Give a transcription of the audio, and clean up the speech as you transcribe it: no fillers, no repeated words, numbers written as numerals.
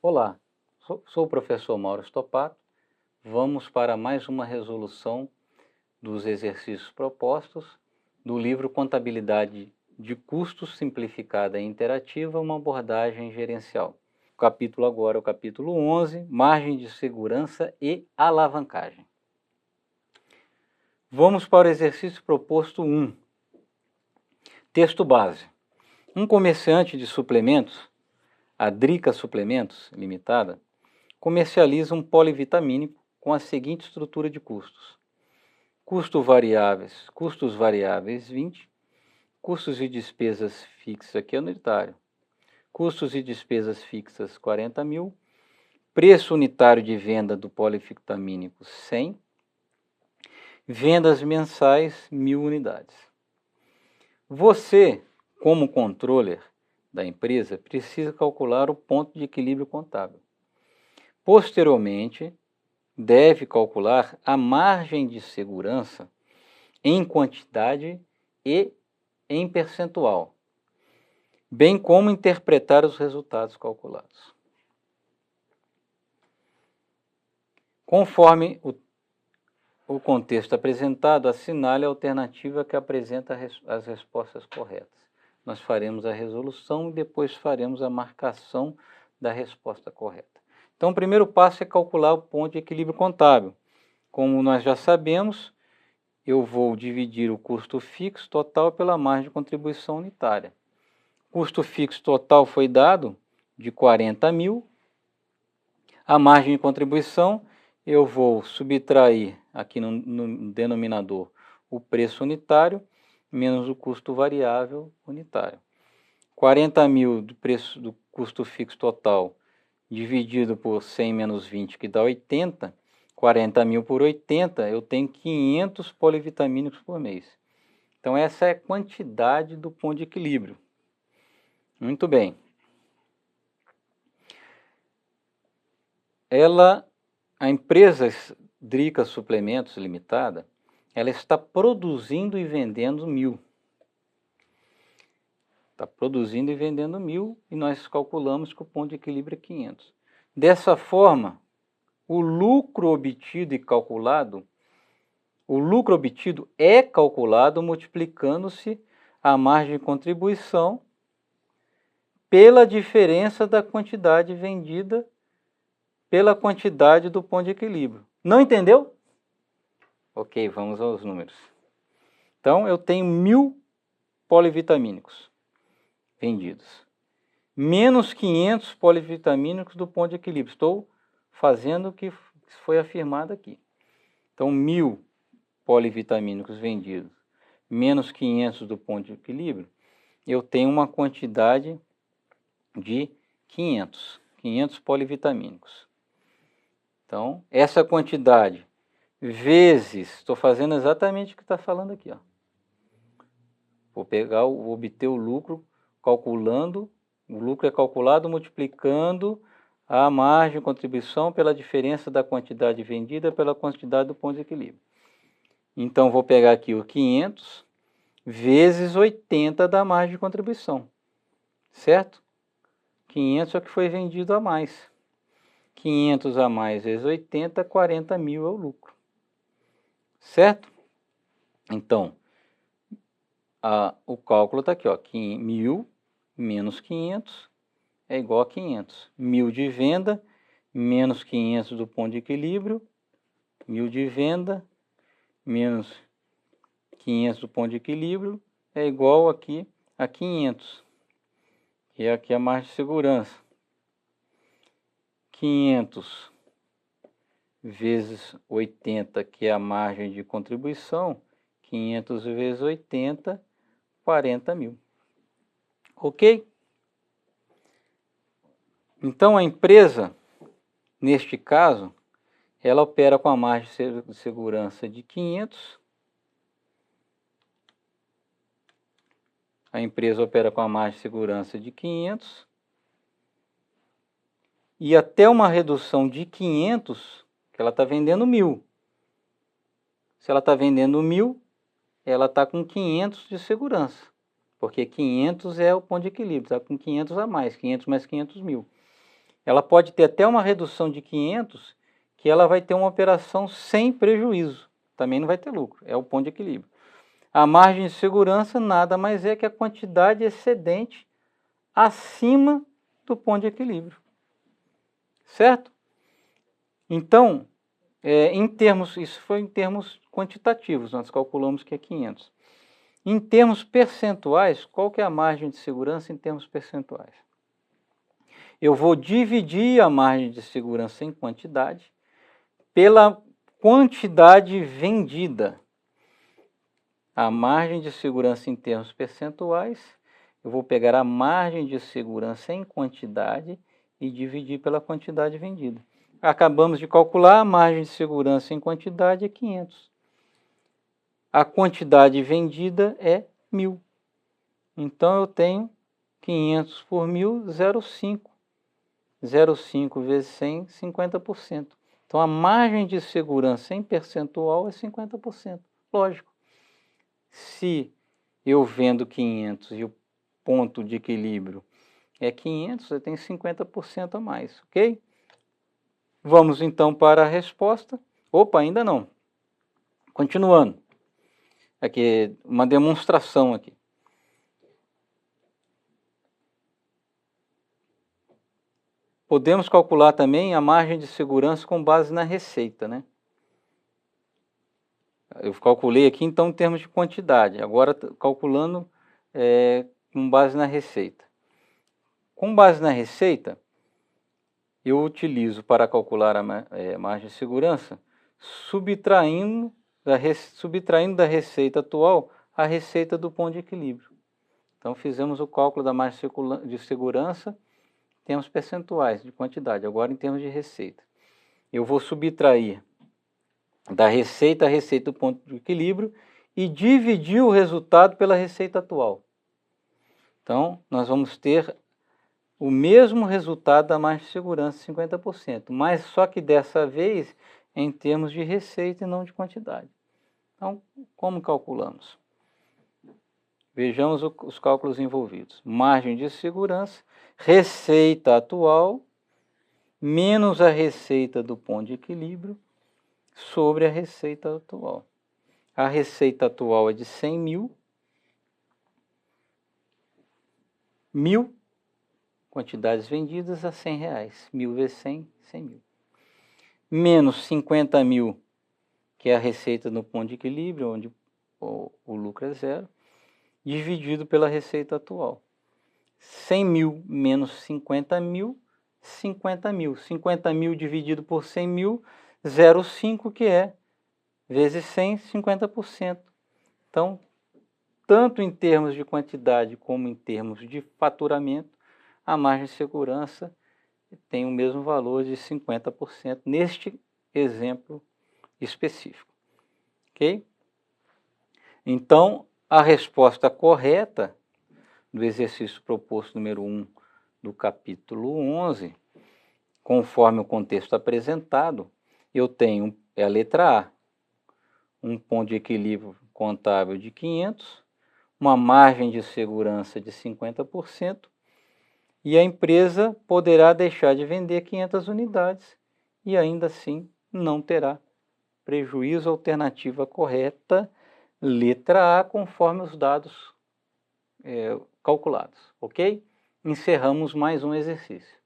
Olá, sou o professor Mauro Stopato. Vamos para mais uma resolução dos exercícios propostos do livro Contabilidade de Custos Simplificada e Interativa, uma abordagem gerencial. O capítulo agora é o capítulo 11, Margem de Segurança e Alavancagem. Vamos para o exercício proposto 1. Texto base. Um comerciante de suplementos, a Drica Suplementos Limitada, comercializa um polivitamínico com a seguinte estrutura de custos: custos variáveis 20, custos e despesas fixas, aqui é unitário, custos e despesas fixas 40 mil, preço unitário de venda do polivitamínico 100, vendas mensais 1000 unidades. Você, como controller da empresa, precisa calcular o ponto de equilíbrio contábil. Posteriormente, deve calcular a margem de segurança em quantidade e em percentual, bem como interpretar os resultados calculados. Conforme o contexto apresentado, assinale a alternativa que apresenta as respostas corretas. Nós faremos a resolução e depois faremos a marcação da resposta correta. Então, o primeiro passo é calcular o ponto de equilíbrio contábil. Como nós já sabemos, eu vou dividir o custo fixo total pela margem de contribuição unitária. O custo fixo total foi dado de 40 mil. A margem de contribuição, eu vou subtrair aqui no denominador o preço unitário menos o custo variável unitário. 40 mil do preço do custo fixo total dividido por 100 menos 20, que dá 80, 40 mil por 80, eu tenho 500 polivitamínicos por mês. Então, essa é a quantidade do ponto de equilíbrio. Muito bem. A empresa Drica Suplementos Limitada, ela está produzindo e vendendo 1000. Está produzindo e vendendo 1000 e nós calculamos que o ponto de equilíbrio é 500. Dessa forma, o lucro obtido é calculado multiplicando-se a margem de contribuição pela diferença da quantidade vendida pela quantidade do ponto de equilíbrio. Não entendeu? Ok, vamos aos números. Então, eu tenho 1000 polivitamínicos vendidos, menos 500 polivitamínicos do ponto de equilíbrio. Estou fazendo o que foi afirmado aqui. Então, 1000 polivitamínicos vendidos, menos 500 do ponto de equilíbrio, eu tenho uma quantidade de 500 polivitamínicos. Então, essa quantidade vezes, estou fazendo exatamente o que está falando aqui, ó. Vou obter o lucro calculando, o lucro é calculado multiplicando a margem de contribuição pela diferença da quantidade vendida pela quantidade do ponto de equilíbrio. Então, vou pegar aqui o 500 vezes 80 da margem de contribuição, certo? 500 é o que foi vendido a mais. 500 a mais vezes 80, 40 mil é o lucro, certo? Então, o cálculo está aqui, ó, 1000 menos 500 é igual a 500. 1000 de venda menos 500 do ponto de equilíbrio, 1000 de venda menos 500 do ponto de equilíbrio é igual aqui a 500. E aqui a margem de segurança. 500 vezes 80, que é a margem de contribuição, 500 vezes 80, 40 mil. Ok? Então, a empresa, neste caso, ela opera com a margem de segurança de 500. A empresa opera com a margem de segurança de 500. E até uma redução de 500, que ela está vendendo 1000. Se ela está vendendo 1000, ela está com 500 de segurança. Porque 500 é o ponto de equilíbrio, está com 500 a mais, 500 mais 500 mil. ela pode ter até uma redução de 500, que ela vai ter uma operação sem prejuízo, também não vai ter lucro, é o ponto de equilíbrio. A margem de segurança nada mais é que a quantidade excedente acima do ponto de equilíbrio, certo? Então, isso foi em termos quantitativos, nós calculamos que é 500. Em termos percentuais, qual que é a margem de segurança em termos percentuais? Eu vou dividir a margem de segurança em quantidade pela quantidade vendida. A margem de segurança em termos percentuais, eu vou pegar a margem de segurança em quantidade e dividir pela quantidade vendida. Acabamos de calcular, a margem de segurança em quantidade é 500. A quantidade vendida é 1.000. Então, eu tenho 500 por 1.000, 0,5. 0,5 vezes 100, 50%. Então, a margem de segurança em percentual é 50%. Lógico. Se eu vendo 500 e o ponto de equilíbrio é 500, eu tenho 50% a mais, ok? Vamos então para a resposta. Opa, ainda não. Continuando. Aqui, uma demonstração aqui. Podemos calcular também a margem de segurança com base na receita, né? Eu calculei aqui, então, em termos de quantidade. Agora, calculando com base na receita. Com base na receita, eu utilizo para calcular a margem de segurança, subtraindo da receita atual a receita do ponto de equilíbrio. Então, fizemos o cálculo da margem de segurança em termos percentuais de quantidade, agora em termos de receita. Eu vou subtrair da receita a receita do ponto de equilíbrio e dividir o resultado pela receita atual. Então, nós vamos ter o mesmo resultado da margem de segurança, 50%, mas só que dessa vez em termos de receita e não de quantidade. Então, como calculamos? Vejamos os cálculos envolvidos. Margem de segurança, receita atual, menos a receita do ponto de equilíbrio, sobre a receita atual. A receita atual é de 100.000, 1.000 quantidades vendidas a R$100. 1.000 vezes 100, 100.000. Menos 50.000, que é a receita no ponto de equilíbrio, onde o lucro é zero, dividido pela receita atual. 100.000 menos 50.000, 50.000. 50.000 dividido por 100.000, 0,5, que é vezes 100, 50%. Então, tanto em termos de quantidade como em termos de faturamento, a margem de segurança tem o mesmo valor de 50% neste exemplo específico. Ok? Então, a resposta correta do exercício proposto número 1 do capítulo 11, conforme o contexto apresentado, eu tenho a letra A, um ponto de equilíbrio contábil de 500, uma margem de segurança de 50%, e a empresa poderá deixar de vender 500 unidades e ainda assim não terá prejuízo. Alternativa correta, letra A, conforme os dados calculados, ok? Encerramos mais um exercício.